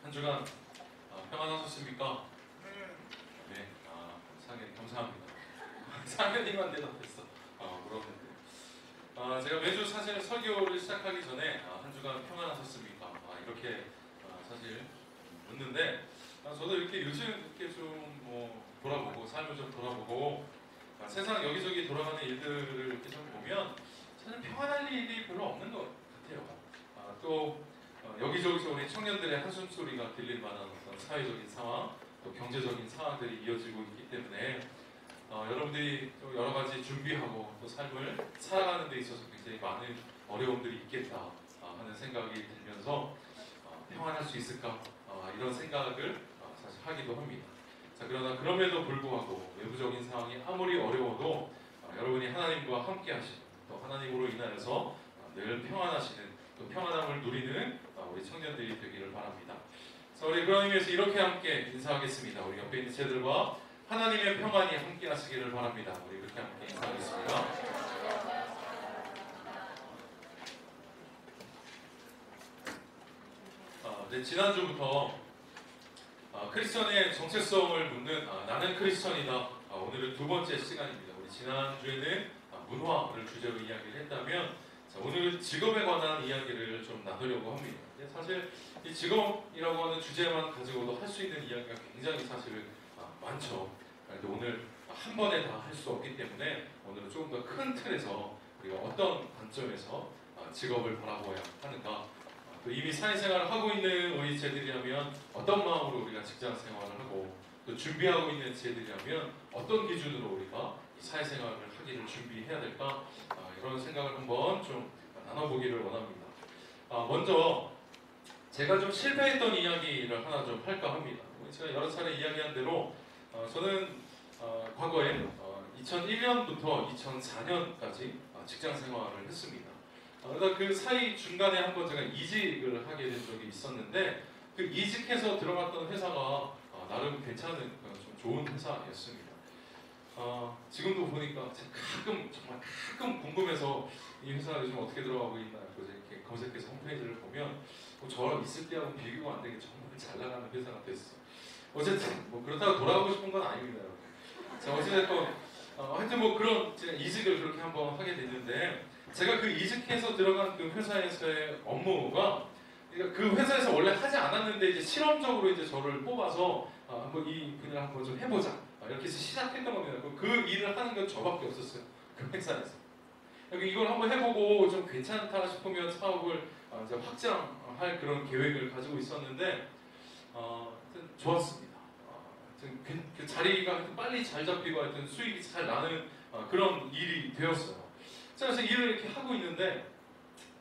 한 주간 평안하셨습니까? 네, 상현 감사합니다. 상현이만 대답했어. 물었는데 제가 매주 사실 설교를 시작하기 전에 한 주간 평안하셨습니까? 이렇게 사실 묻는데 저도 이렇게 요즘 이렇게 좀 돌아보고 삶을 좀 돌아보고 세상 여기저기 돌아가는 일들을 이렇게 좀 보면 사실 평안할 일이 별로 없는 것 같아요. 또 여기저기서 우리 청년들의 한숨소리가 들릴 만한 어떤 사회적인 상황, 또 경제적인 상황들이 이어지고 있기 때문에 여러분들이 또 여러 가지 준비하고 또 삶을 살아가는 데 있어서 굉장히 많은 어려움들이 있겠다 하는 생각이 들면서 평안할 수 있을까 이런 생각을 사실 하기도 합니다. 자, 그러나 그럼에도 불구하고 외부적인 상황이 아무리 어려워도 여러분이 하나님과 함께 하시고 또 하나님으로 인하여서 늘 평안하시는 또 평안함을 누리는 우리 청년들이 되기를 바랍니다. 자, 우리 그런 의미에서 이렇게 함께 인사하겠습니다. 우리 옆에 있는 제들과 하나님의 평안이 함께 하시기를 바랍니다. 우리 그렇게 함께 인사하겠습니다. 네, 지난주부터 크리스천의 정체성을 묻는 나는 크리스천이다. 오늘은 두 번째 시간입니다. 우리 지난주에는 문화를 주제로 이야기를 했다면 오늘은 직업에 관한 이야기를 좀 나누려고 합니다. 사실 이 직업이라고 하는 주제만 가지고도 할 수 있는 이야기가 굉장히 사실은 많죠. 그런데 오늘 한 번에 다 할 수 없기 때문에 오늘은 조금 더 큰 틀에서 우리가 어떤 관점에서 직업을 바라보아야 하는가, 또 이미 사회생활을 하고 있는 우리 제들이라면 어떤 마음으로 우리가 직장 생활을 하고 또 준비하고 있는 제들이라면 어떤 기준으로 우리가 사회생활을 하기를 준비해야 될까, 이런 생각을 한번 좀 나눠보기를 원합니다. 먼저 제가 좀 실패했던 이야기를 하나 좀 할까 합니다. 제가 여러 차례 이야기한 대로 저는 과거에 2001년부터 2004년까지 직장 생활을 했습니다. 그러다 그 사이 중간에 한번 제가 이직을 하게 된 적이 있었는데 그 이직해서 들어갔던 회사가 나름 괜찮은 좀 좋은 회사였습니다. 지금도 보니까 가끔 정말 가끔 궁금해서 이 회사에 좀 어떻게 들어가고 있나 이렇게 검색해서 홈페이지를 보면 저랑 있을 때하고 비교가 안 되게 정말 잘 나가는 회사가 됐어. 어쨌든 그렇다고 돌아가고 싶은 건 아닙니다, 여러분. 자, 어쨌든 하여튼 그런 제가 이직을 그렇게 한번 하게 됐는데 제가 그 이직해서 들어간 그 회사에서의 업무가 그러니까 그 회사에서 원래 하지 않았는데 이제 실험적으로 이제 저를 뽑아서 한번 이 분야를 한번 좀 해보자 이렇게 해서 시작했던 겁니다. 그 일을 하는 건 저밖에 없었어요. 그 회사에서. 이걸 한번 해보고 좀 괜찮다 싶으면 사업을 이제 확장할 그런 계획을 가지고 있었는데 하여튼 좋았습니다. 하여튼 그 자리가 빨리 잘 잡히고 하여튼 수익이 잘 나는 그런 일이 되었어요. 그래서 일을 이렇게 하고 있는데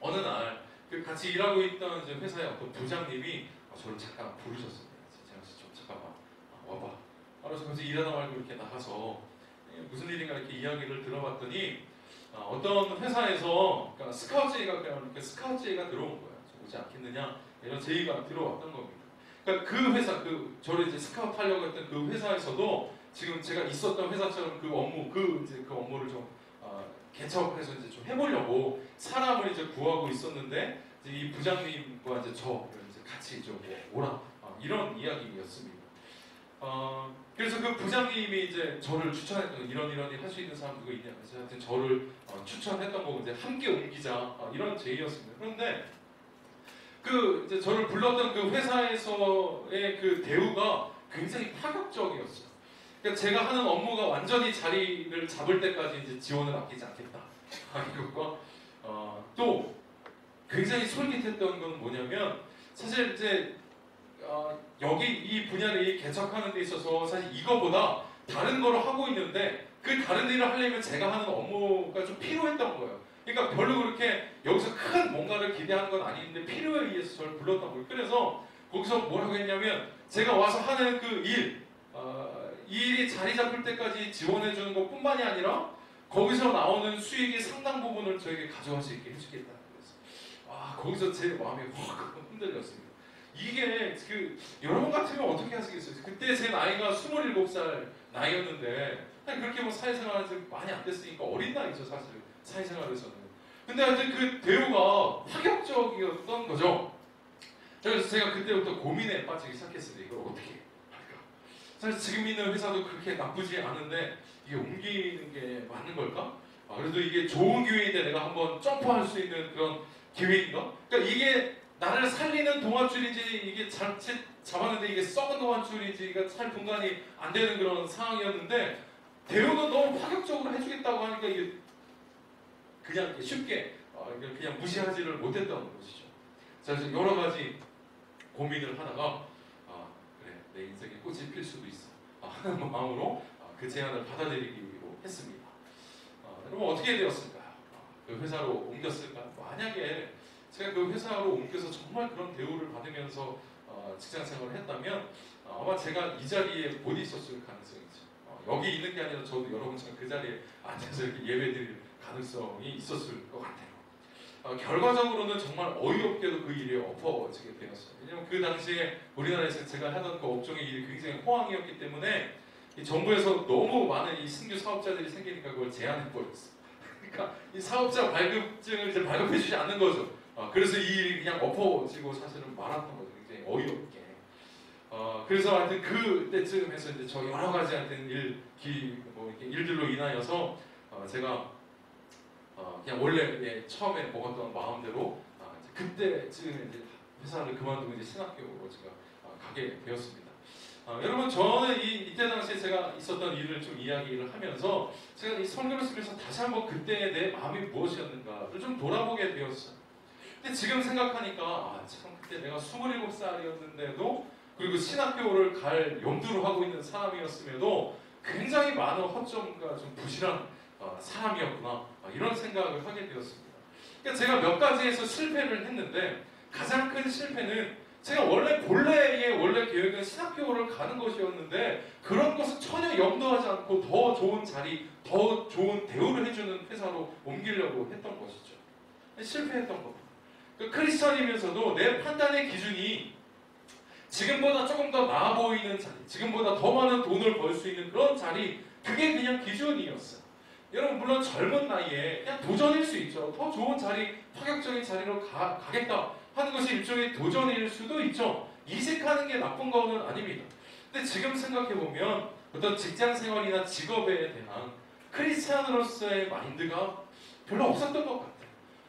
어느 날 그 같이 일하고 있던 이제 회사의 어떤 부장님이 저를 잠깐 부르셨습니다. 제가 좀 잠깐만 와봐. 그래서 같이 일하다 말고 이렇게 나가서 무슨 일인가 이렇게 이야기를 들어봤더니 어떤 회사에서 그러니까 스카우트제의가 그냥 이렇게 스카우트제의가 들어온 거예요. 오지 않겠느냐 이런 제의가 들어왔던 겁니다. 그러니까 그 회사 저를 이제 스카우트 하려고 했던 그 회사에서도 지금 제가 있었던 회사처럼 그 업무를 좀 개척해서 이제 좀 해보려고 사람을 이제 구하고 있었는데 이제 이 부장님과 이제 이제 같이 좀 오라 이런 이야기였습니다. 그래서 그 부장님이 이제 저를 추천했던 이런 일 할 수 있는 사람 누가 있냐 그래서 하여튼 저를 추천했던 거고 이제 함께 옮기자 이런 제의였습니다. 그런데 이제 저를 불렀던 그 회사에서의 그 대우가 굉장히 파격적이었어요. 그러니까 제가 하는 업무가 완전히 자리를 잡을 때까지 이제 지원을 아끼지 않겠다. 이것과 또 굉장히 솔깃했던 건 뭐냐면 사실 이제 여기 이 분야를 개척하는 데 있어서 사실 이거보다 다른 거를 하고 있는데 그 다른 일을 하려면 제가 하는 업무가 좀 필요했던 거예요. 그러니까 별로 그렇게 여기서 큰 뭔가를 기대하는 건 아닌데 필요에 의해서 저를 불렀던 거예요. 그래서 거기서 뭐라고 했냐면 제가 와서 하는 그 이 일이 자리 잡을 때까지 지원해 주는 것 뿐만이 아니라 거기서 나오는 수익의 상당 부분을 저에게 가져갈 수 있게 해주겠다는 거였어요. 거기서 제 마음이 확 흔들렸습니다. 이게 여러분 같으면 어떻게 하시겠어요? 그때 제 나이가 27살 나이였는데 그렇게 사회생활 많이 안 됐으니까 어린 나이죠, 사실 사회생활에서는. 근데 하여튼 그 대우가 파격적이었던 거죠. 그래서 제가 그때부터 고민에 빠지기 시작했습니다. 이걸 어떻게 할까? 사실 지금 있는 회사도 그렇게 나쁘지 않은데 이게 옮기는 게 맞는 걸까? 그래도 이게 좋은 기회인데 내가 한번 점프할 수 있는 그런 기회인가? 그러니까 이게 나를 살리는 동아줄인지 이게 자칫 잡았는데 이게 썩은 동아줄인지가 잘 분간이 안 되는 그런 상황이었는데 대우는 너무 파격적으로 해주겠다고 하니까 이게 그냥 쉽게 그냥 무시하지를 못했던 것이죠. 그래서 여러 가지 고민을 하다가 그래 내 인생에 꽃이 필 수도 있어 하는 마음으로 그 제안을 받아들이기로 했습니다. 여러분 어떻게 되었을까요? 그 회사로 옮겼을까요? 만약에 제가 그 회사로 옮겨서 정말 그런 대우를 받으면서 직장 생활을 했다면 아마 제가 이 자리에 못 있었을 가능성이 있죠. 여기 있는 게 아니라 저도 여러분처럼 그 자리에 앉아서 이렇게 예배드릴 가능성이 있었을 것 같아요. 결과적으로는 정말 어이없게도 그 일이 엎어지게 되었어요. 왜냐하면 그 당시에 우리나라에서 제가 하던 그 업종의 일이 굉장히 호황이었기 때문에 이 정부에서 너무 많은 이 신규 사업자들이 생기니까 그걸 제한해 버렸어요. 그러니까 이 사업자 발급증을 이제 발급해주지 않는 거죠. 그래서 이 일이 그냥 엎어지고 사실은 말았던 거죠. 굉장히 어이없게. 그래서 하여튼 그때쯤 해서 이제 저 여러 가지 하여튼 이렇게 일들로 인하여서 제가 그냥 원래 처음에 먹었던 마음대로 그때쯤에 이제 회사를 그만두고 이제 신학교로 제가 가게 되었습니다. 여러분 저는 이때 당시에 제가 있었던 일을 좀 이야기를 하면서 제가 이 설교를 쓰면서 다시 한번 그때의 내 마음이 무엇이었는가를 좀 돌아보게 되었어요. 근데 지금 생각하니까 참 그때 내가 27살이었는데도 그리고 신학교를 갈 염두를 하고 있는 사람이었음에도 굉장히 많은 허점과 좀 부실한 사람이었구나 이런 생각을 하게 되었습니다. 그러니까 제가 몇 가지에서 실패를 했는데 가장 큰 실패는 제가 본래 계획은 신학교를 가는 것이었는데 그런 것은 전혀 염두하지 않고 더 좋은 자리, 더 좋은 대우를 해주는 회사로 옮기려고 했던 것이죠. 실패했던 겁니다. 그러니까 크리스천이면서도 내 판단의 기준이 지금보다 조금 더 나아 보이는 자리, 지금보다 더 많은 돈을 벌 수 있는 그런 자리, 그게 그냥 기준이었어요. 여러분 물론 젊은 나이에 그냥 도전일 수 있죠. 더 좋은 자리, 파격적인 자리로 가겠다 하는 것이 일종의 도전일 수도 있죠. 이직하는 게 나쁜 거는 아닙니다. 근데 지금 생각해보면 어떤 직장 생활이나 직업에 대한 크리스찬으로서의 마인드가 별로 없었던 것 같아요.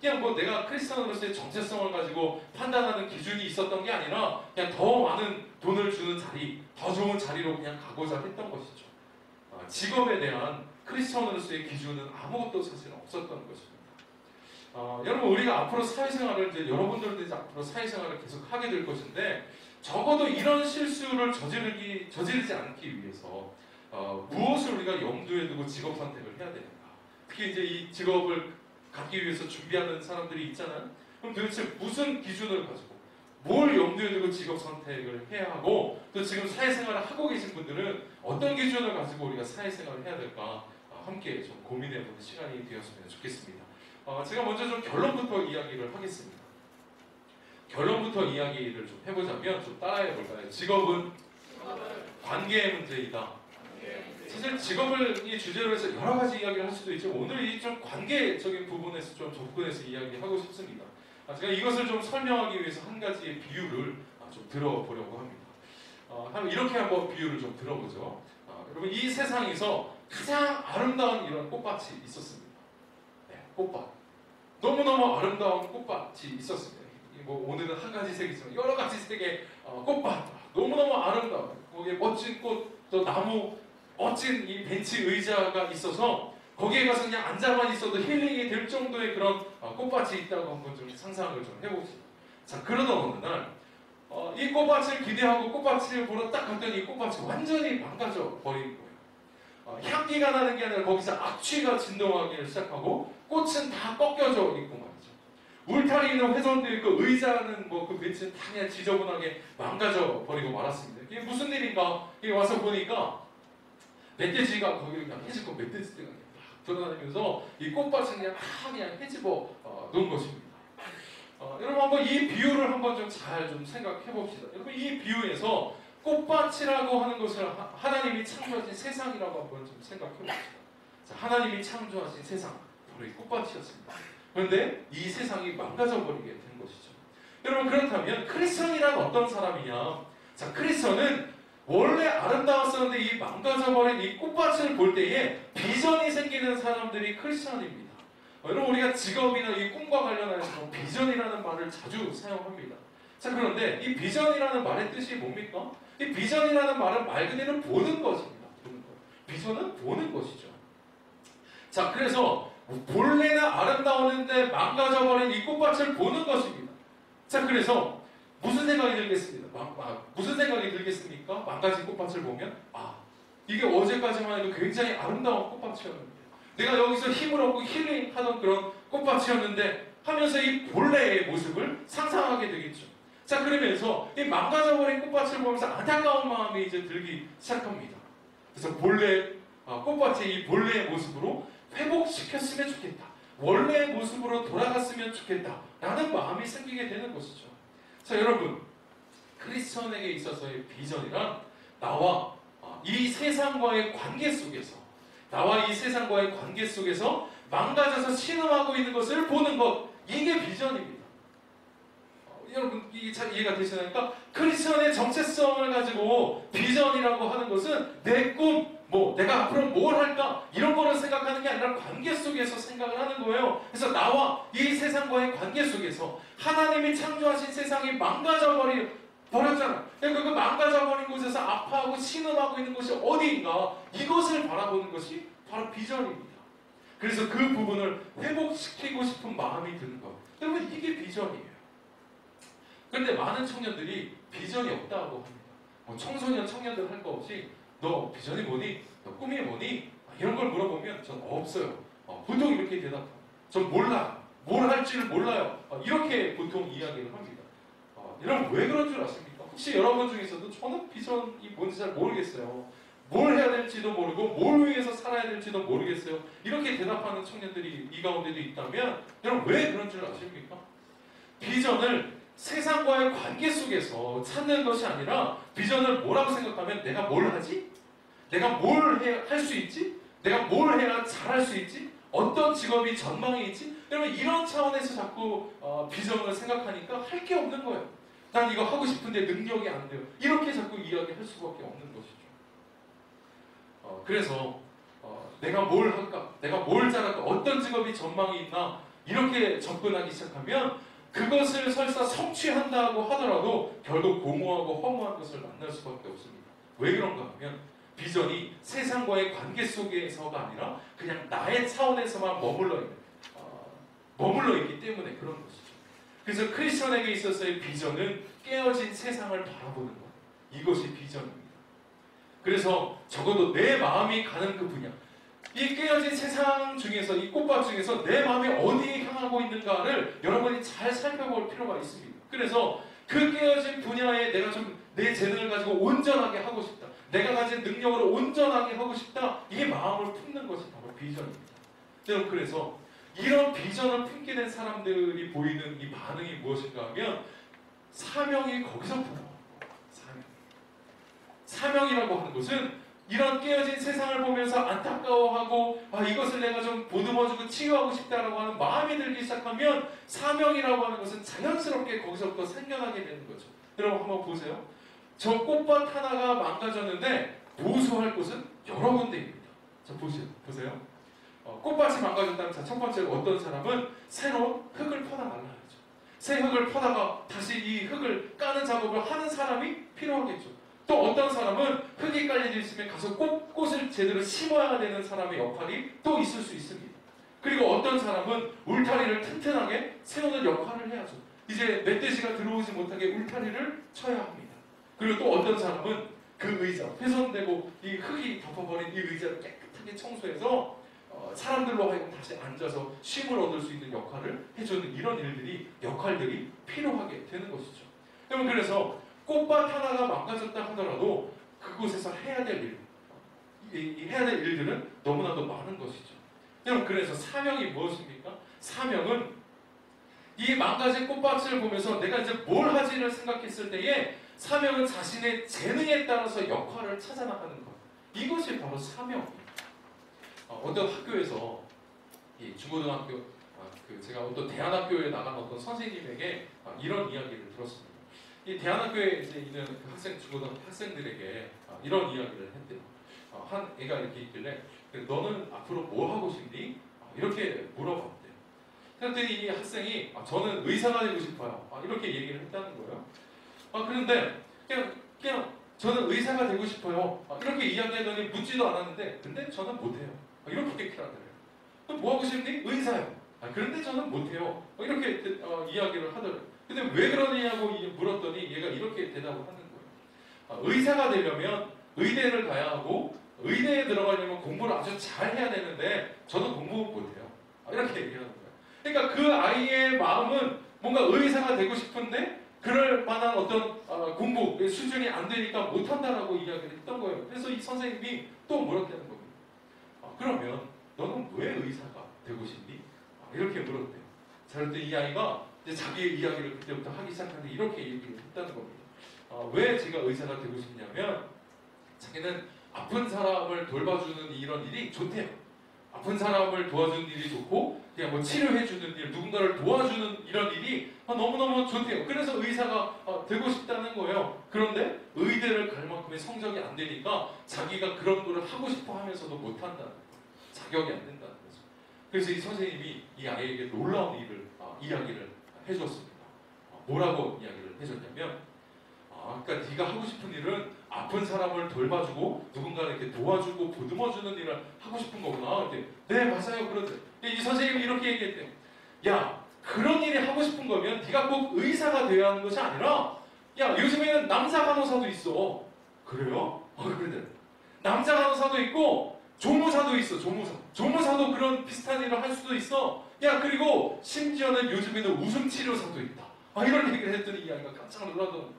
그냥 뭐 내가 크리스찬으로서의 정체성을 가지고 판단하는 기준이 있었던 게 아니라 그냥 더 많은 돈을 주는 자리, 더 좋은 자리로 그냥 가고자 했던 것이죠. 직업에 대한 크리스천으로서의 기준은 아무것도 사실 없었던 것입니다. 여러분 우리가 앞으로 사회생활을 이제 여러분들도 이제 앞으로 사회생활을 계속 하게 될 것인데 적어도 이런 실수를 저지르지 않기 위해서 무엇을 우리가 염두에 두고 직업 선택을 해야 되는가? 특히 이제 이 직업을 갖기 위해서 준비하는 사람들이 있잖아요. 그럼 도대체 무슨 기준을 가지고 뭘 염두에 두고 직업 선택을 해야 하고 또 지금 사회생활을 하고 계신 분들은 어떤 기준을 가지고 우리가 사회생활을 해야 될까 함께 좀 고민해보는 시간이 되었으면 좋겠습니다. 제가 먼저 좀 결론부터 이야기를 하겠습니다. 결론부터 이야기를 좀 해보자면 좀 따라해볼까요? 직업은 관계의 문제이다. 사실 직업을 이 주제로 해서 여러 가지 이야기를 할 수도 있지만 오늘 이 좀 관계적인 부분에서 좀 접근해서 이야기하고 싶습니다. 제가 이것을 좀 설명하기 위해서 한 가지의 비유를 좀 들어보려고 합니다. 이렇게 한번 비유를 좀 들어보죠. 여러분 이 세상에서 가장 아름다운 이런 꽃밭이 있었습니다. 네, 꽃밭. 너무너무 아름다운 꽃밭이 있었습니다. 뭐 오늘은 한 가지 색이지만 여러 가지 색의 꽃밭. 너무너무 아름다운 거기에 멋진 꽃, 또 나무, 멋진 이 벤치 의자가 있어서 거기에 가서 그냥 앉아만 있어도 힐링이 될 정도의 그런 꽃밭이 있다고 한번 좀 상상을 좀 해봅시다. 자, 그러던 어느 날 이 꽃밭을 기대하고 꽃밭을 보러 딱 갔더니 이 꽃밭이 완전히 망가져 버린 거예요. 향기가 나는 게 아니라 거기서 악취가 진동하기 시작하고 꽃은 다 꺾여져 있고 말이죠. 울타리는 훼손되어 있고 의자는 뭐 그 벤치는 다 그냥 지저분하게 망가져 버리고 말았습니다. 이게 무슨 일인가? 이게 와서 보니까 멧돼지가 거기를 그냥 해집고 멧돼지가 그냥 막 돌아다니면서 이 꽃밭을 그냥 해집어 놓은 것입니다. 여러분 한번 이 비유를 한번 좀 잘 좀 생각해 봅시다. 여러분 이 비유에서 꽃밭이라고 하는 것을 하나님이 창조하신 세상이라고 한번 좀 생각해 봅시다. 자, 하나님이 창조하신 세상 바로 이 꽃밭이었습니다. 그런데 이 세상이 망가져 버리게 된 것이죠. 여러분 그렇다면 크리스천이란 어떤 사람이냐? 자, 크리스천은 원래 아름다웠었는데 이 망가져버린 이 꽃밭을 볼 때에 비전이 생기는 사람들이 크리스천입니다. 여러분 우리가 직업이나 이 꿈과 관련해서 비전이라는 말을 자주 사용합니다. 자, 그런데 이 비전이라는 말의 뜻이 뭡니까? 이 비전이라는 말은 말 그대로 보는 것입니다. 보는 것. 비전은 보는 것이죠. 자, 그래서 본래는 아름다웠는데 망가져버린 이 꽃밭을 보는 것입니다. 자, 그래서 무슨 생각이 들겠습니까? 무슨 생각이 들겠습니까? 망가진 꽃밭을 보면 이게 어제까지만 해도 굉장히 아름다운 꽃밭이었는데 내가 여기서 힘을 얻고 힐링하던 그런 꽃밭이었는데 하면서 이 본래의 모습을 상상하게 되겠죠. 자, 그러면서 이 망가져버린 꽃밭을 보면서 안타까운 마음이 이제 들기 시작합니다. 그래서 본래 꽃밭의 이 본래의 모습으로 회복시켰으면 좋겠다. 원래의 모습으로 돌아갔으면 좋겠다. 라는 마음이 생기게 되는 것이죠. 자, 여러분 크리스천에게 있어서의 비전이란 나와 이 세상과의 관계 속에서 망가져서 신음하고 있는 것을 보는 것, 이게 비전입니다. 여러분 이게 잘 이해가 되시나요? 크리스천의 정체성을 가지고 비전이라고 하는 것은 내 꿈, 내가 앞으로 뭘 할까 이런 거를 생각하는 게 아니라 관계 속에서 생각을 하는 거예요. 그래서 나와 이 세상과의 관계 속에서 하나님이 창조하신 세상이 버렸잖아. 그 망가져버린 곳에서 아파하고 신음하고 있는 곳이 어디인가, 이것을 바라보는 것이 바로 비전입니다. 그래서 그 부분을 회복시키고 싶은 마음이 드는 것. 여러분 이게 비전이에요. 그런데 많은 청년들이 비전이 없다고 합니다. 청소년, 청년들 할 거 없이 너 비전이 뭐니? 너 꿈이 뭐니? 이런 걸 물어보면 전 없어요. 보통 이렇게 대답합니다. 전 몰라. 뭘 할지를 몰라요. 이렇게 보통 이야기를 합니다. 여러분 왜 그런 줄 아십니까? 혹시 여러분 중에서도 저는 비전이 뭔지 잘 모르겠어요. 뭘 해야 될지도 모르고 뭘 위해서 살아야 될지도 모르겠어요. 이렇게 대답하는 청년들이 이 가운데도 있다면 여러분 왜 그런 줄 아십니까? 비전을 세상과의 관계 속에서 찾는 것이 아니라 비전을 뭐라고 생각하면 내가 뭘 하지? 내가 뭘 할 수 있지? 내가 뭘 해야 잘할 수 있지? 어떤 직업이 전망이 있지? 여러분 이런 차원에서 자꾸 비전을 생각하니까 할 게 없는 거예요. 난 이거 하고 싶은데 능력이 안 돼요. 이렇게 자꾸 이야기할 수밖에 없는 것이죠. 그래서 내가 뭘 할까? 내가 뭘 잘할까? 어떤 직업이 전망이 있나? 이렇게 접근하기 시작하면 그것을 설사 성취한다고 하더라도 결국 공허하고 허무한 것을 만날 수밖에 없습니다. 왜 그런가 하면 비전이 세상과의 관계 속에서가 아니라 그냥 나의 차원에서만 머물러 있기 때문에 그런 것이죠. 그래서 크리스천에게 있어서의 비전은 깨어진 세상을 바라보는 것. 이것이 비전입니다. 그래서 적어도 내 마음이 가는 그 분야, 이 깨어진 세상 중에서, 이 꽃밭 중에서 내 마음이 어디에 향하고 있는가를 여러분이 잘 살펴볼 필요가 있습니다. 그래서 그 깨어진 분야에 내가 좀 내 재능을 가지고 온전하게 하고 싶다. 내가 가진 능력으로 온전하게 하고 싶다. 이 마음을 품는 것이 바로 비전입니다. 여러분 그래서 이런 비전을 품게 된 사람들이 보이는 이 반응이 무엇인가 하면 사명이 거기서부터 나옵니다. 사명이라고 하는 것은 이런 깨어진 세상을 보면서 안타까워하고 이것을 내가 좀 보듬어주고 치유하고 싶다라고 하는 마음이 들기 시작하면 사명이라고 하는 것은 자연스럽게 거기서부터 생겨나게 되는 거죠. 여러분 한번 보세요. 저 꽃밭 하나가 망가졌는데 보수할 곳은 여러 군데입니다. 자 보세요. 꽃밭이 망가졌다면 첫 번째로 어떤 사람은 새로운 흙을 퍼다 말라야죠. 새 흙을 퍼다가 다시 이 흙을 까는 작업을 하는 사람이 필요하겠죠. 또 어떤 사람은 흙이 깔려져 있으면 가서 꽃을 제대로 심어야 되는 사람의 역할이 또 있을 수 있습니다. 그리고 어떤 사람은 울타리를 튼튼하게 세우는 역할을 해야죠. 이제 멧돼지가 들어오지 못하게 울타리를 쳐야 합니다. 그리고 또 어떤 사람은 그 의자, 훼손되고 이 흙이 덮어버린 이 의자를 깨끗하게 청소해서 사람들로 하여금 다시 앉아서 쉼을 얻을 수 있는 역할을 해주는 이런 역할들이 필요하게 되는 것이죠. 여러분 그래서 꽃밭 하나가 망가졌다 하더라도 그곳에서 해야 될 일들은 너무나도 많은 것이죠. 여러분 그래서 사명이 무엇입니까? 사명은 이 망가진 꽃밭을 보면서 내가 이제 뭘 하지를 생각했을 때에 사명은 자신의 재능에 따라서 역할을 찾아나가는 것. 이것이 바로 사명입니다. 어떤 학교에서 이 중고등학교 제가 어떤 대안학교에 나간 어떤 선생님에게 이런 이야기를 들었습니다. 이 대안학교에 이제 있는 그 중고등학교 학생들에게 이런 이야기를 했대요. 한 애가 이렇게 있길래 너는 앞으로 뭐 하고 싶니? 이렇게 물어봤대요. 그랬더니 이 학생이 저는 의사가 되고 싶어요. 이렇게 얘기를 했다는 거예요. 그런데 그냥 저는 의사가 되고 싶어요. 이렇게 이야기하더니 묻지도 않았는데 근데 저는 못해요. 이렇게 얘기를 하더래요. 뭐 하고 싶니? 의사요. 그런데 저는 못해요. 이렇게 이야기를 하더래요. 근데 왜 그러냐고 물었더니 얘가 이렇게 대답을 하는 거예요. 의사가 되려면 의대를 가야 하고 의대에 들어가려면 공부를 아주 잘 해야 되는데 저는 공부 못해요. 이렇게 얘기하는 거예요. 그러니까 그 아이의 마음은 뭔가 의사가 되고 싶은데 그럴 만한 어떤 공부 수준이 안 되니까 못한다라고 이야기를 했던 거예요. 그래서 이 선생님이 또 물었다는 겁니다. 그러면 너는 왜 의사가 되고 싶니? 이렇게 물었대요. 자, 그런데 이 아이가 이제 자기의 이야기를 그때부터 하기 시작하는데 이렇게 얘기를 했다는 겁니다. 왜 제가 의사가 되고 싶냐면 자기는 아픈 사람을 돌봐주는 이런 일이 좋대요. 아픈 사람을 도와주는 일이 좋고 그냥 뭐 치료해주는 일, 누군가를 도와주는 이런 일이 너무너무 좋대요. 그래서 의사가 되고 싶다는 거예요. 그런데 의대를 갈 만큼의 성적이 안 되니까 자기가 그런 거를 하고 싶어 하면서도 못한다는 거예요. 자격이 안 된다는 거죠. 그래서 이 선생님이 이 아이에게 놀라운 이야기를 해줬습니다. 뭐라고 이야기를 해줬냐면 그러니까 네가 하고 싶은 일은 아픈 사람을 돌봐주고 누군가를 이렇게 도와주고 보듬어주는 일을 하고 싶은 거구나. 네 맞아요. 그런데 이 선생님이 이렇게 얘기했대요. 야 그런 일이 하고 싶은 거면 네가 꼭 의사가 되어야 하는 것이 아니라 야 요즘에는 남자 간호사도 있어. 그래요? 그런데 남자 간호사도 있고 조무사도 있어. 조무사도 그런 비슷한 일을 할 수도 있어. 야 그리고 심지어는 요즘에는 웃음 치료사도 있다. 이런 얘기를 했더니 이 아이가 깜짝 놀라더라고요.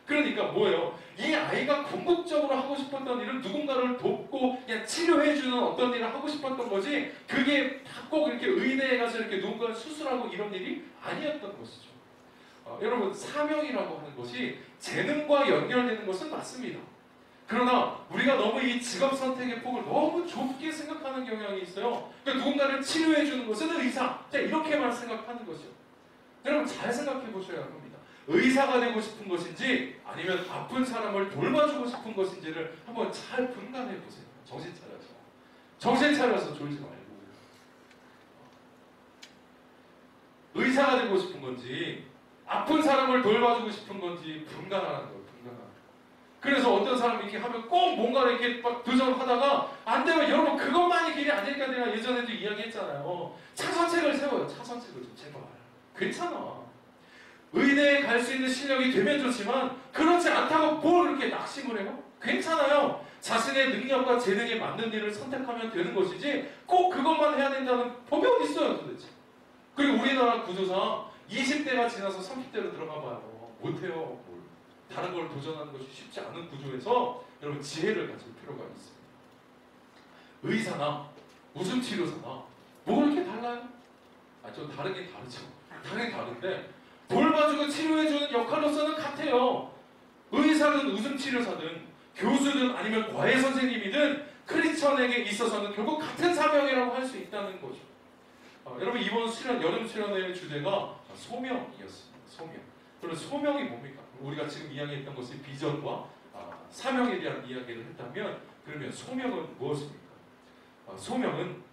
그러니까 뭐예요? 이 아이가 궁극적으로 하고 싶었던 일은 누군가를 돕고 그냥 치료해주는 어떤 일을 하고 싶었던 거지 그게 꼭 이렇게 의대에 가서 이렇게 누군가를 수술하고 이런 일이 아니었던 것이죠. 여러분 사명이라고 하는 것이 재능과 연결되는 것은 맞습니다. 그러나 우리가 너무 이 직업 선택의 폭을 너무 좁게 생각하는 경향이 있어요. 그러니까 누군가를 치료해주는 것은 의사 이렇게만 생각하는 것이죠. 여러분 잘 생각해 보셔야 합니다. 의사가 되고 싶은 것인지 아니면 아픈 사람을 돌봐주고 싶은 것인지를 한번 잘 분간해 보세요. 정신 차려서 졸지 말고 의사가 되고 싶은 건지 아픈 사람을 돌봐주고 싶은 건지 분간하는 거예요. 그래서 어떤 사람이 이렇게 하면 꼭 뭔가를 이렇게 막 도전하다가 안 되면 여러분 그것만이 길이 아닐까 내가 예전에도 이야기했잖아요. 차선책을 세워요. 차선책을 좀 제발. 괜찮아. 의대에 갈 수 있는 실력이 되면 좋지만 그렇지 않다고 뭘 이렇게 낙심을 해요? 괜찮아요. 자신의 능력과 재능에 맞는 일을 선택하면 되는 것이지 꼭 그것만 해야 된다는 법이 어디 있어요 도대체. 그리고 우리나라 구조상 20대가 지나서 30대로 들어가 봐요. 못해요. 다른 걸 도전하는 것이 쉽지 않은 구조에서 여러분 지혜를 가질 필요가 있습니다. 의사나 웃음치료사나 뭐가 이렇게 달라요? 좀 다르긴 다르죠. 당연히 다른데 돌봐주고 치료해주는 역할로서는 같아요. 의사든 웃음치료사든 교수든 아니면 과외 선생님이든 크리스천에게 있어서는 결국 같은 사명이라고 할 수 있다는 거죠. 여러분 이번 여름 수련회의 주제가 소명이었습니다. 소명. 그럼 소명이 뭡니까? 우리가 지금 이야기했던 것이 비전과 사명에 대한 이야기를 했다면 그러면 소명은 무엇입니까? 소명은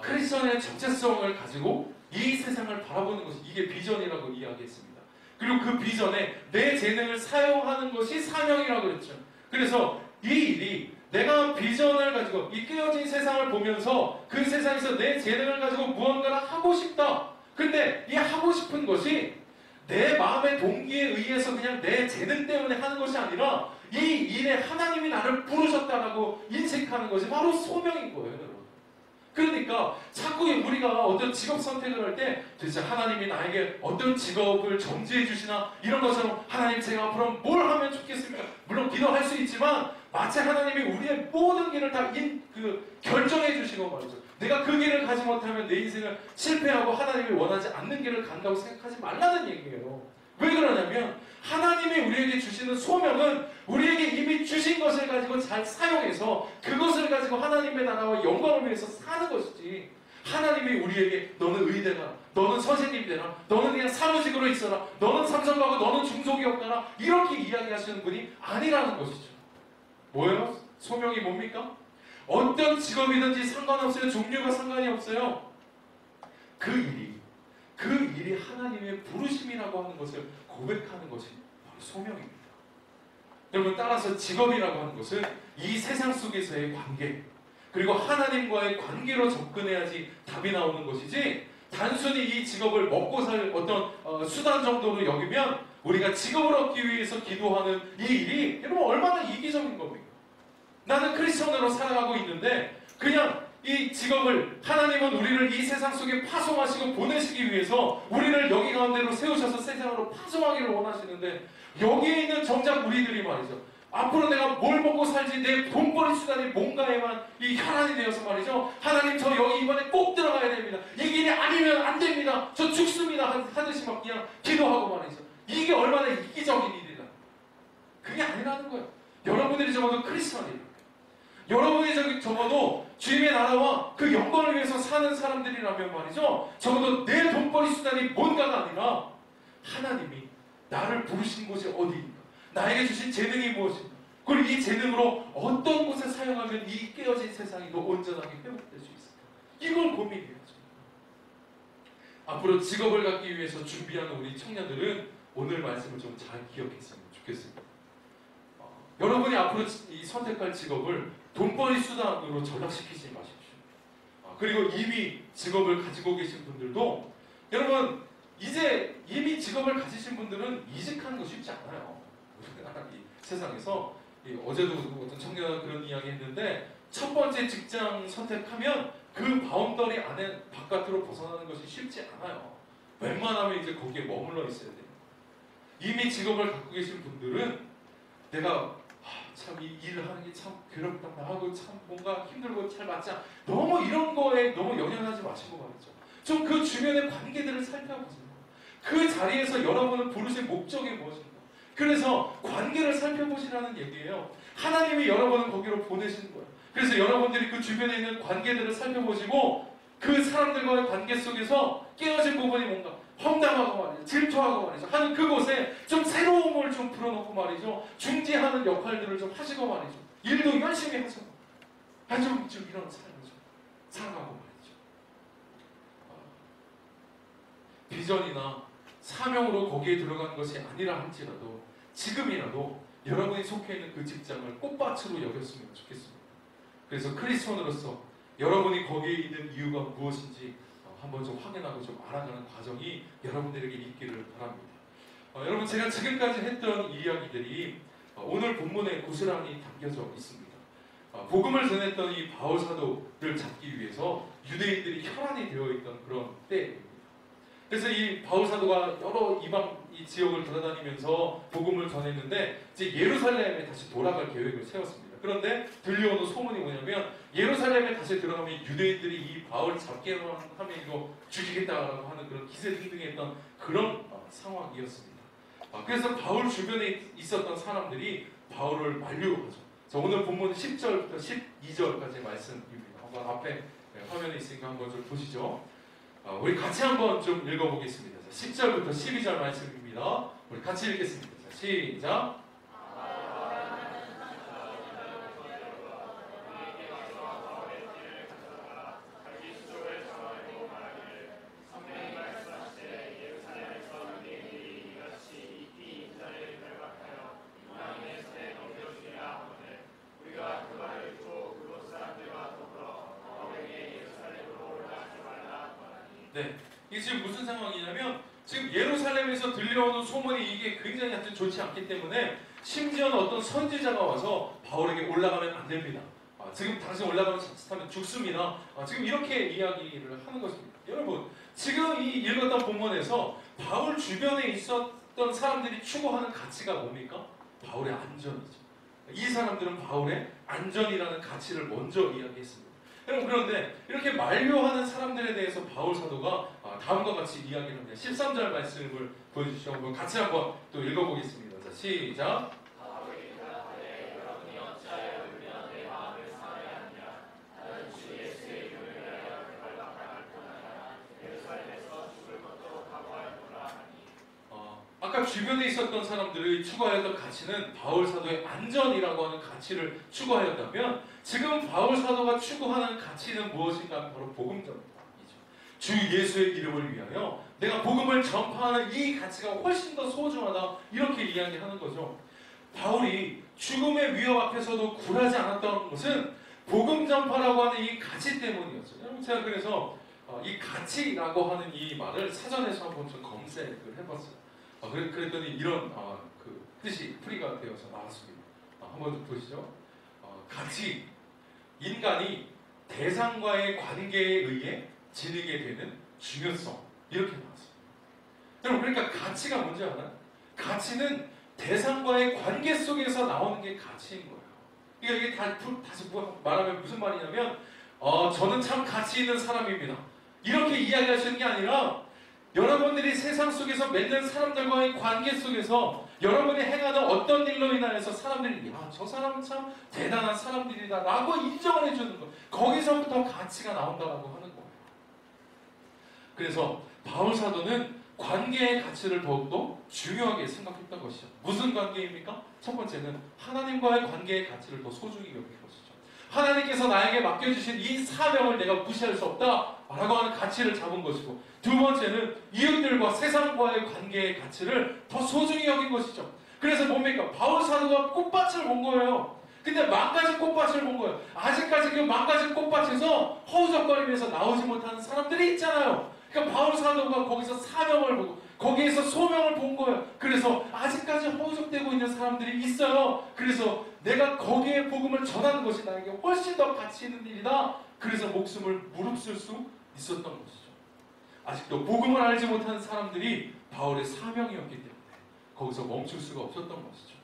크리스천의 정체성을 가지고 이 세상을 바라보는 것이 이게 비전이라고 이야기했습니다. 그리고 그 비전에 내 재능을 사용하는 것이 사명이라고 그랬죠. 그래서 이 일이 내가 비전을 가지고 이 깨어진 세상을 보면서 그 세상에서 내 재능을 가지고 무언가를 하고 싶다. 근데 이 하고 싶은 것이 내 마음의 동기에 의해서 그냥 내 재능 때문에 하는 것이 아니라 이 일에 하나님이 나를 부르셨다라고 인식하는 것이 바로 소명인 거예요. 여러분. 그러니까 자꾸 우리가 어떤 직업 선택을 할 때 도대체 하나님이 나에게 어떤 직업을 정지해 주시나 이런 것처럼 하나님 제가 앞으로 뭘 하면 좋겠습니까? 물론 기도할 수 있지만 마치 하나님이 우리의 모든 길을 다 결정해 주시고 말이죠. 내가 그 길을 가지 못하면 내 인생을 실패하고 하나님이 원하지 않는 길을 간다고 생각하지 말라는 얘기예요. 왜 그러냐면 하나님이 우리에게 주시는 소명은 우리에게 이미 주신 것을 가지고 잘 사용해서 그것을 가지고 하나님의 나라와 영광을 위해서 사는 것이지 하나님이 우리에게 너는 의대가, 너는 선생님 되라, 너는 그냥 사무직으로 있어라, 너는 삼성 가고 너는 중소기업 가라, 이렇게 이야기하시는 분이 아니라는 것이죠. 뭐예요? 소명이 뭡니까? 어떤 직업이든지 상관없어요. 종류가 상관이 없어요. 그 일이 하나님의 부르심이라고 하는 것을 고백하는 것이 바로 소명입니다. 여러분, 따라서 직업이라고 하는 것은 이 세상 속에서의 관계, 그리고 하나님과의 관계로 접근해야지 답이 나오는 것이지, 단순히 이 직업을 먹고 살 어떤 수단 정도로 여기면 우리가 직업을 얻기 위해서 기도하는 이 일이 여러분 얼마나 이기적인 겁니까? 나는 크리스천으로 살아가고 있는데 그냥 이 직업을, 하나님은 우리를 이 세상 속에 파송하시고 보내시기 위해서 우리를 여기 가운데로 세우셔서 세상으로 파송하기를 원하시는데, 여기에 있는 정작 우리들이 말이죠, 앞으로 내가 뭘 먹고 살지, 내 돈벌이 수단이 뭔가에만 이 혈안이 되어서 말이죠, 하나님 저 여기 이번에 꼭 들어가야 됩니다, 이 길이 아니면 안 됩니다, 저 죽습니다 하듯이 막 그냥 기도하고 말이죠. 이게 얼마나 이기적인 일이라. 그게 아니라는 거예요. 여러분들이 적어도 크리스천이에요. 여러분이 적어도 주님의 나라와 그 영광을 위해서 사는 사람들이라면 말이죠, 적어도 내 돈벌이 수단이 뭔가가 아니라 하나님이 나를 부르신 곳이 어디입니까? 나에게 주신 재능이 무엇입니까? 그리고 이 재능으로 어떤 곳에 사용하면 이 깨어진 세상이 더 온전하게 회복될 수 있을까? 이걸 고민해야죠. 앞으로 직업을 갖기 위해서 준비하는 우리 청년들은 오늘 말씀을 좀 잘 기억했으면 좋겠습니다. 여러분이 앞으로 이 선택할 직업을 돈벌이 수단으로 전락시키지 마십시오. 그리고 이미 직업을 가지고 계신 분들도, 여러분 이제 이미 직업을 가지신 분들은 이직하는 거 쉽지 않아요. 이 세상에서 어제도 어떤 청년 그런 이야기 했는데, 첫 번째 직장 선택하면 그 바운더리 안에 바깥으로 벗어나는 것이 쉽지 않아요. 웬만하면 이제 거기에 머물러 있어야 돼요. 이미 직업을 갖고 계신 분들은 내가 참 이 일을 하는 게 참 괴롭다 하고 참 뭔가 힘들고 잘 맞지 않아, 너무 이런 거에 너무 연연하지 마시고 말이죠. 좀 그 주변의 관계들을 살펴보세요. 그 자리에서 여러분을 부르신 목적이 무엇인가? 그래서 관계를 살펴보시라는 얘기예요. 하나님이 여러분을 거기로 보내시는 거예요. 그래서 여러분들이 그 주변에 있는 관계들을 살펴보시고 그 사람들과의 관계 속에서 깨어진 부분이 뭔가 험담하고 말이죠, 질투하고 말이죠 하는 그곳에 좀 새로움을 좀 불어넣고 말이죠, 중재하는 역할들을 좀 하시고 말이죠, 일도 열심히 하시고 좀 이런 삶을 좀 살아가고 말이죠. 비전이나 사명으로 거기에 들어간 것이 아니라 할지라도 지금이라도 여러분이 속해 있는 그 직장을 꽃밭으로 여겼으면 좋겠습니다. 그래서 크리스천으로서 여러분이 거기에 있는 이유가 무엇인지 한번 좀 확인하고 좀 알아가는 과정이 여러분들에게 있기를 바랍니다. 여러분, 제가 지금까지 했던 이야기들이 오늘 본문에 고스란히 담겨져 있습니다. 복음을 전했던 이 바울 사도를 잡기 위해서 유대인들이 혈안이 되어 있던 그런 때입니다. 그래서 이 바울 사도가 여러 이방 이 지역을 돌아다니면서 복음을 전했는데 이제 예루살렘에 다시 돌아갈 계획을 세웠습니다. 그런데 들려오는 소문이 뭐냐면, 예루살렘에 다시 들어가면 유대인들이 이 바울 잡게 하면 이거 죽이겠다라고 하는 그런 기세등등했던 그런 상황이었습니다. 그래서 바울 주변에 있었던 사람들이 바울을 만류하죠. 자, 오늘 본문 10절부터 12절까지 말씀입니다. 한번 앞에 화면에 있으니까 한번 좀 보시죠. 우리 같이 한번 좀 읽어보겠습니다. 10절부터 12절 말씀입니다. 우리 같이 읽겠습니다. 자, 시작. 네, 이게 지금 무슨 상황이냐면, 지금 예루살렘에서 들려오는 소문이 이게 굉장히 하여튼 좋지 않기 때문에 심지어는 어떤 선지자가 와서 바울에게 올라가면 안 됩니다. 지금 당신 올라가면 자칫하면 죽습니다. 지금 이렇게 이야기를 하는 것입니다. 여러분, 지금 이 읽었던 본문에서 바울 주변에 있었던 사람들이 추구하는 가치가 뭡니까? 바울의 안전이죠. 이 사람들은 바울의 안전이라는 가치를 먼저 이야기했습니다. 여러분, 그런데 이렇게 만류하는 사람들에 대해서 바울 사도가 다음과 같이 이야기를 합니다. 13절 말씀을 보여주시죠. 한번 같이 한번 또 읽어보겠습니다. 자, 시작. 아까 주변에 있었던 사람들이 추구하였던 가치는 바울 사도의 안전이라고 하는 가치를 추구하였다면 지금 바울 사도가 추구하는 가치는 무엇인가? 바로 복음 전파이죠. 주 예수의 이름을 위하여 내가 복음을 전파하는 이 가치가 훨씬 더 소중하다, 이렇게 이야기하는 거죠. 바울이 죽음의 위협 앞에서도 굴하지 않았던 것은 복음 전파라고 하는 이 가치 때문이었죠. 여러분, 제가 그래서 이 가치라고 하는 이 말을 사전에서 한번 좀 검색을 해봤어요. 그랬더니 이런 그 뜻이 풀이가 되어서 나왔습니다. 한번 좀 보시죠. 가치, 인간이 대상과의 관계에 의해 지니게 되는 중요성, 이렇게 나왔습니다. 여러분, 그러니까 가치가 뭔지 알아요? 가치는 대상과의 관계 속에서 나오는 게 가치인 거예요. 그러니까 이게 다시 말하면 무슨 말이냐면 저는 참 가치 있는 사람입니다, 이렇게 이야기하시는 게 아니라 여러분들이 세상 속에서 맺는 사람들과의 관계 속에서 여러분이 행하는 어떤 일로 인하여서 사람들이 저 사람은 참 대단한 사람들이다 라고 인정을 해주는 거, 거기서부터 가치가 나온다라고 하는 거예요. 그래서 바울 사도는 관계의 가치를 더욱더 중요하게 생각했던 것이죠. 무슨 관계입니까? 첫 번째는 하나님과의 관계의 가치를 더 소중히 여긴 것이죠. 하나님께서 나에게 맡겨주신 이 사명을 내가 무시할 수 없다 라고 하는 가치를 잡은 것이고, 두 번째는 이웃들과 세상과의 관계의 가치를 더 소중히 여긴 것이죠. 그래서 뭡니까? 바울 사도가 꽃밭을 본 거예요. 근데 망가진 꽃밭을 본 거예요. 아직까지 그 망가진 꽃밭에서 허우적거리면서 나오지 못하는 사람들이 있잖아요. 그러니까 바울 사도가 거기서 사명을 보고 거기에서 소명을 본 거예요. 그래서 아직까지 허우적대고 있는 사람들이 있어요. 그래서 내가 거기에 복음을 전하는 것이 나에게 훨씬 더 가치 있는 일이다. 그래서 목숨을 무릅쓸 수 있었던 것이죠. 아직도 복음을 알지 못하는 사람들이 바울의 사명이었기 때문에 거기서 멈출 수가 없었던 것이죠.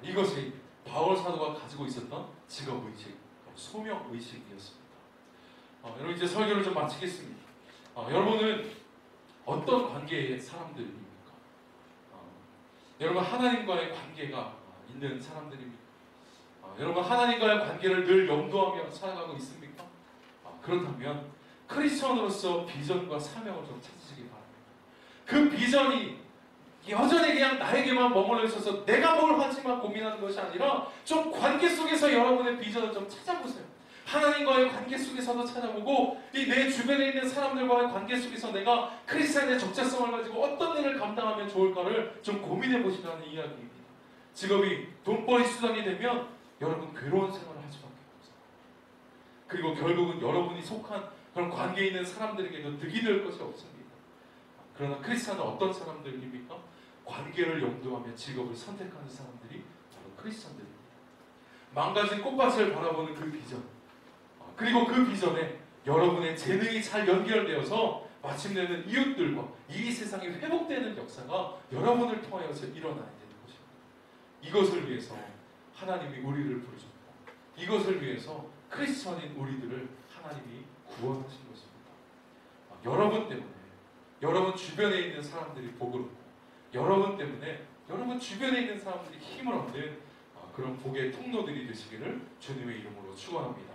이것이 바울 사도가 가지고 있었던 직업의식, 소명의식이었습니다. 여러분, 이제 설교를 좀 마치겠습니다. 여러분은 어떤 관계의 사람들입니까? 여러분, 하나님과의 관계가 있는 사람들입니까? 여러분, 하나님과의 관계를 늘 염두하며 살아가고 있습니까? 그렇다면 크리스천으로서 비전과 사명을 좀 찾으시기 바랍니다. 그 비전이 여전히 그냥 나에게만 머물러 있어서 내가 뭘 하지만 고민하는 것이 아니라 좀 관계 속에서 여러분의 비전을 좀 찾아보세요. 하나님과의 관계 속에서도 찾아보고 이 내 주변에 있는 사람들과의 관계 속에서 내가 크리스천의 적재성을 가지고 어떤 일을 감당하면 좋을까를 좀 고민해 보시라는 이야기입니다. 직업이 돈벌이 수단이 되면 여러분 괴로운 생활을 할 수밖에 없어요. 그리고 결국은 여러분이 속한 그런 관계에 있는 사람들에게도 득이 될 것이 없습니다. 그러나 크리스천은 어떤 사람들입니까? 관계를 염두하며 직업을 선택하는 사람들이 바로 크리스천들입니다. 망가진 꽃밭을 바라보는 그 비전, 그리고 그 비전에 여러분의 재능이 잘 연결되어서 마침내는 이웃들과 이 세상이 회복되는 역사가 여러분을 통하여서 일어나야 되는 것입니다. 이것을 위해서 하나님이 우리를 부르셨고, 이것을 위해서 크리스천인 우리들을 하나님이 구원하신 것입니다. 여러분 때문에 여러분 주변에 있는 사람들이 복을 얻고, 여러분 때문에 여러분 주변에 있는 사람들이 힘을 얻는 그런 복의 통로들이 되시기를 주님의 이름으로 축원합니다.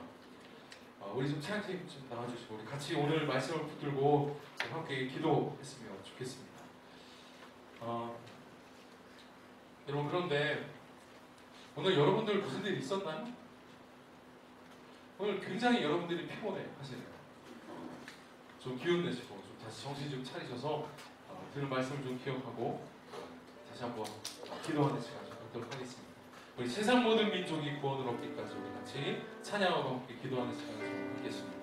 우리 좀 찬양팀 좀 나와주시고 우리 같이 오늘 말씀을 붙들고 함께 기도했으면 좋겠습니다. 여러분, 그런데 오늘 여러분들 무슨 일 있었나요? 오늘 굉장히 여러분들이 피곤해 하시네요. 좀 기운 내시고 좀 다시 정신 좀 차리셔서 들은 말씀을 좀 기억하고 다시 한번 기도하는 시간 좀 갖도록 하겠습니다. 우리 세상 모든 민족이 구원을 얻기까지 우리 같이 찬양하고 함께 기도하는 시간을 좀 갖겠습니다.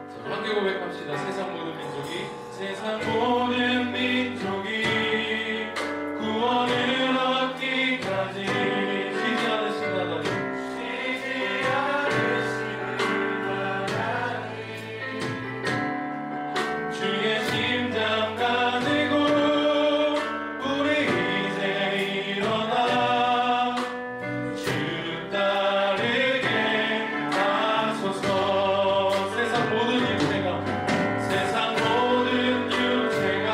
자, 함께 고백합시다. 세상 모든 민족이, 세상 모든 민족이 구원을 얻기까지 쉬지 않으신 하나님, 주의 심장 가지고 우리 이제 일어나 주 따르게 하소서. 세상 모든 육체가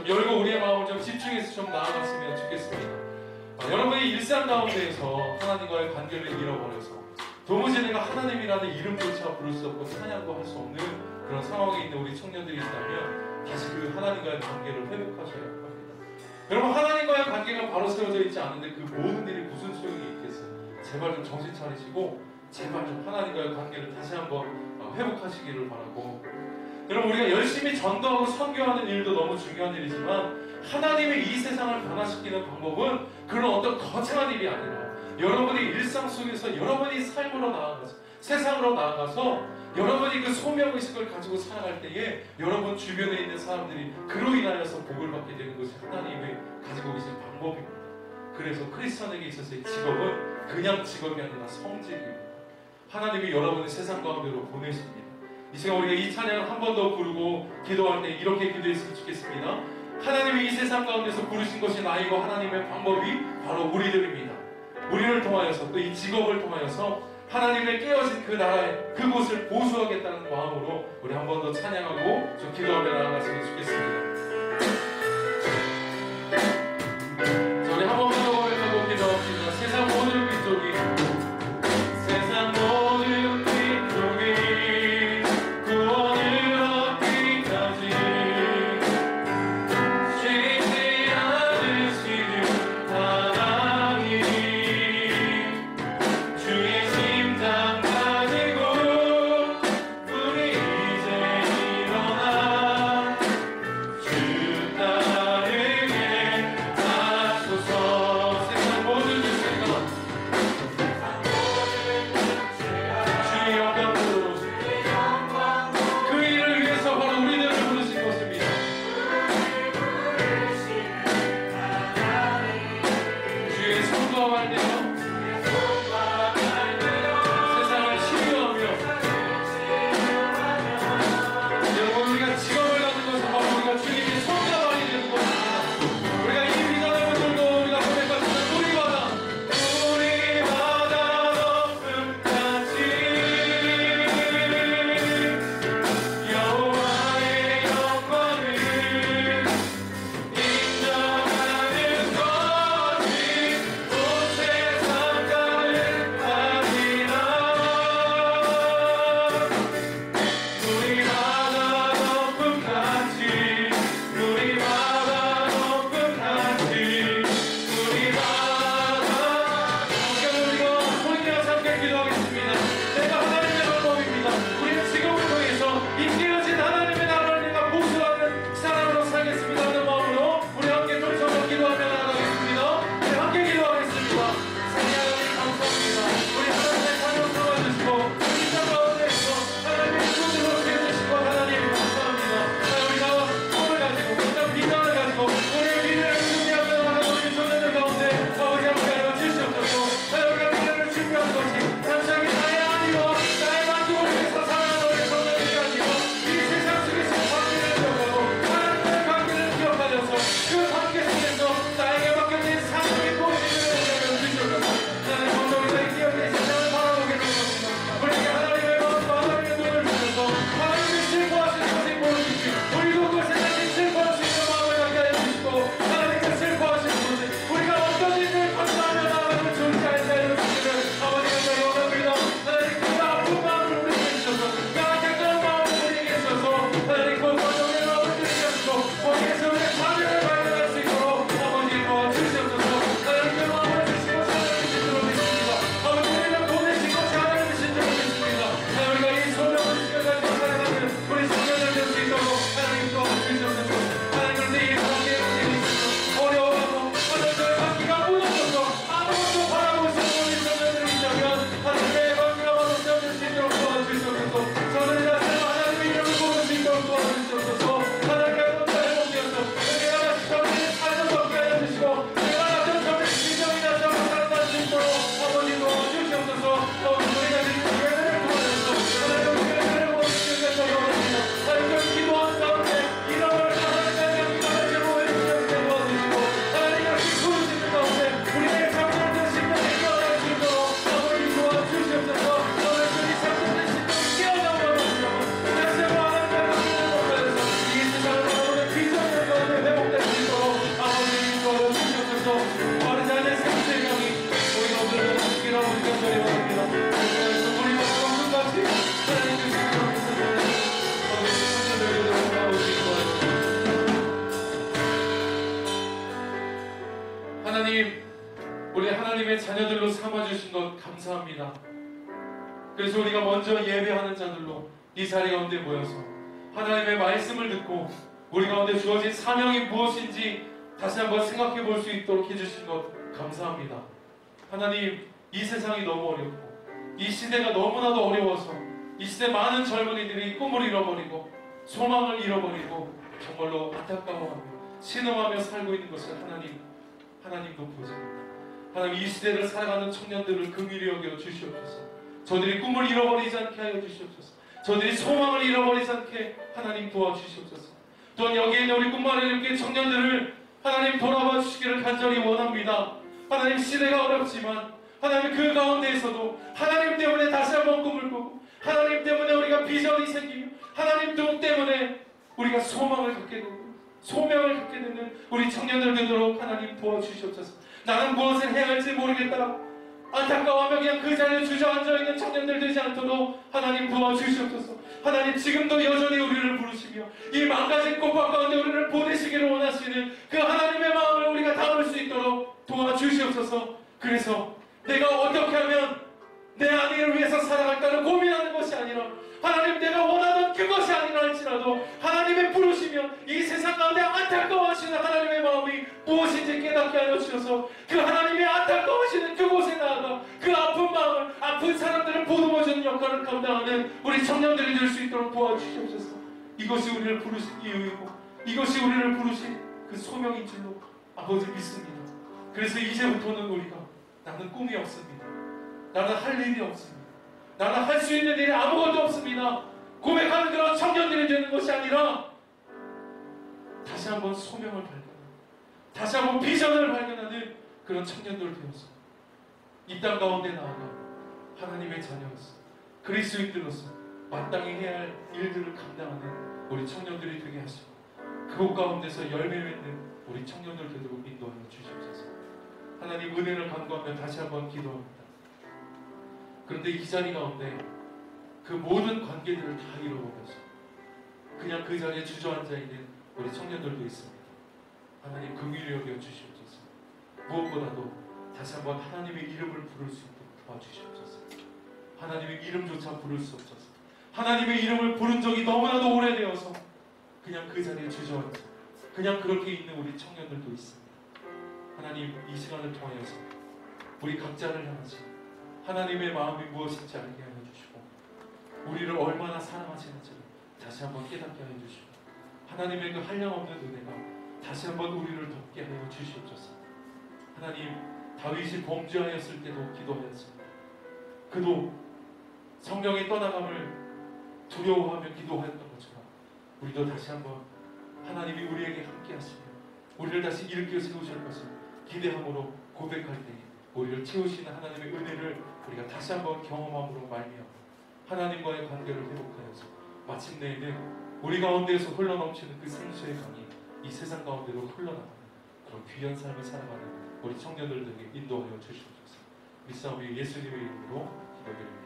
좀 열고 우리의 마음을 좀 집중해서 좀 나아갔으면 좋겠습니다. 여러분의 일상 가운데에서 하나님과의 관계를 잃어버려서 도무지 내가 하나님이라는 이름조차 부를 수 없고 찬양도 할 수 없는 그런 상황에 있는 우리 청년들이 있다면 다시 그 하나님과의 관계를 회복하셔야 합니다. 여러분, 하나님과의 관계가 바로 세워져 있지 않은데 그 모든 일이 무슨 소용이 있겠어요? 제발 좀 정신 차리시고 제발 좀 하나님과의 관계를 다시 한번 회복하시기를 바라고, 여러분, 우리가 열심히 전도하고 선교하는 일도 너무 중요한 일이지만 하나님의 이 세상을 변화시키는 방법은 그런 어떤 거창한 일이 아니라 여러분의 일상 속에서 여러분이 삶으로 나아가서 세상으로 나아가서 여러분이 그 소명의식을 가지고 살아갈 때에 여러분 주변에 있는 사람들이 그로 인하여서 복을 받게 되는 것이 하나님의 가지고 계신 방법입니다. 그래서 크리스천에게 있어서의 직업은 그냥 직업이 아니라 성직입니다. 하나님이 여러분을 세상 가운데로 보내십니다. 이 시간 우리가 이 찬양을 한 번 더 부르고 기도할 때 이렇게 기도했으면 좋겠습니다. 하나님이 이 세상 가운데서 부르신 것이 나이고 하나님의 방법이 바로 우리들입니다. 우리를 통하여서 또 이 직업을 통하여서 하나님의 깨어진 그 나라에 그곳을 보수하겠다는 마음으로 우리 한 번 더 찬양하고 좀 기도하며 나아갔으면 좋겠습니다. 자, 우리 한 번만 더 고백하고 기도합시다. 세상 모든 민족이, 세상 모든 민족이 구원을 얻기까지 쉬지 않으시는 하나님, 주의 심장 가지고 우리 이제 일어나 주 따르게 하소서. 세상 모든 죄가 주의 영광으로 그 일을 위해서 바로 우리들을 부르신 것입니다. 주의 손과 할 때요 세상을 치유하며, 여러분, 우리가 직업을 갖는 것은 바로 우리가 주님의 손과 발이 되는 것입니다. 우리가 이 비전을 붙들고 우리가 고백하시는 우리 바다 높음까지 여호와의 영광을 인정하는 것이 온 세상 하나님, 우리 하나님의 자녀들로 삼아주신 것 감사합니다. 그래서 우리가 먼저 예배하는 자들로 이 자리 가운데 모여서 하나님의 말씀을 듣고 우리 가운데 주어진 사명이 무엇인지 다시 한번 생각해 볼 수 있도록 해주신 것 감사합니다. 하나님, 이 세상이 너무 어렵고 이 시대가 너무나도 어려워서 이 시대 많은 젊은이들이 꿈을 잃어버리고 소망을 잃어버리고 정말로 안타까워하며 신음하며 살고 있는 것을 하나님도 보십니다. 하나님, 이 시대를 살아가는 청년들을 긍휼히 여겨 주시옵소서. 저들이 꿈을 잃어버리지 않게 하여 주시옵소서. 저들이 소망을 잃어버리지 않게 하나님 도와주시옵소서. 또한 여기에 있는 우리 꿈만을 이렇게 청년들을 하나님 돌아봐 주시기를 간절히 원합니다. 하나님, 시대가 어렵지만 하나님 그 가운데에서도 하나님 때문에 다시 한번 꿈을 꾸고 하나님 때문에 우리가 비전이 생기고 하나님 때문에 우리가 소망을 갖게 되고 소명을 갖게 되는 우리 청년들 되도록 하나님 도와주시옵소서. 나는 무엇을 해야 할지 모르겠다 안타까워하며 그냥 그 자리에 주저앉아 있는 청년들 되지 않도록 하나님 도와주시옵소서. 하나님, 지금도 여전히 우리를 부르시며 이 망가진 꽃밭 가운데 우리를 보내시기를 원하시는 그 하나님의 마음을 우리가 담을 수 있도록 도와주시옵소서. 그래서 내가 어떻게 하면 내 아내를 위해서 살아갈까를 고민하는 것이 아니라 하나님, 내가 원하던 그것이 아니라 할지라도 하나님의 부르시며 이 세상 가운데 안타까워하시는 하나님의 마음이 무엇인지 깨닫게 하여 주셔서 그 하나님의 안타까워하시는 그곳에 나아가 그 아픈 마음을, 아픈 사람들을 보듬어주는 역할을 감당하는 우리 청년들이 될 수 있도록 도와주시옵소서. 이것이 우리를 부르신 이유이고 이것이 우리를 부르신 그 소명인 줄로 아버지 믿습니다. 그래서 이제부터는 우리가 나는 꿈이 없습니다. 나는 할 일이 없습니다. 나는 할 수 있는 일이 아무것도 없습니다. 고백하는 그런 청년들이 되는 것이 아니라 다시 한번 소명을 발견하는, 다시 한번 비전을 발견하는 그런 청년들 되어서 이 땅 가운데 나아가 하나님의 자녀로서 그리스도인들로서 마땅히 해야 할 일들을 감당하는 우리 청년들이 되게 하시고 그곳 가운데서 열매 맺는 우리 청년들 되도록 인도하여 주시옵소서. 하나님, 은혜를 간구하며 다시 한번 기도합니다. 그런데 이 자리 가운데 그 모든 관계들을 다 잃어버려서 그냥 그 자리에 주저앉아 있는 우리 청년들도 있습니다. 하나님, 긍휼히 여겨 주시옵소서. 무엇보다도 다시 한번 하나님의 이름을 부를 수 있도록 도와주시옵소서. 하나님의 이름조차 부를 수 없어서 하나님의 이름을 부른 적이 너무나도 오래되어서 그냥 그 자리에 주저앉아 그냥 그렇게 있는 우리 청년들도 있습니다. 하나님, 이 시간을 통하여서 우리 각자를 향하시 하나님의 마음이 무엇인지 알게 하여 주시고 우리를 얼마나 사랑하시는지를 다시 한번 깨닫게 하여 주시고 하나님의 그 한량없는 은혜가 다시 한번 우리를 덮게 하여 주시옵소서. 하나님, 다윗이 범죄하였을 때도 기도하였습니다. 그도 성령의 떠나감을 두려워하며 기도하였던 것처럼 우리도 다시 한번 하나님이 우리에게 함께 하시며 우리를 다시 일으켜 세우실 것을 기대함으로 고백할 때에 우리를 채우시는 하나님의 은혜를 우리가 다시 한번 경험함으로 말미암아 하나님과의 관계를 회복하여서 마침내에는 우리 가운데에서 흘러넘치는 그 생수의 강이 이 세상 가운데로 흘러나가는 그런 귀한 삶을 살아가는 우리 청년들에게 인도하여 주시옵소서. 믿사오니 예수님의 이름으로 기도드립니다.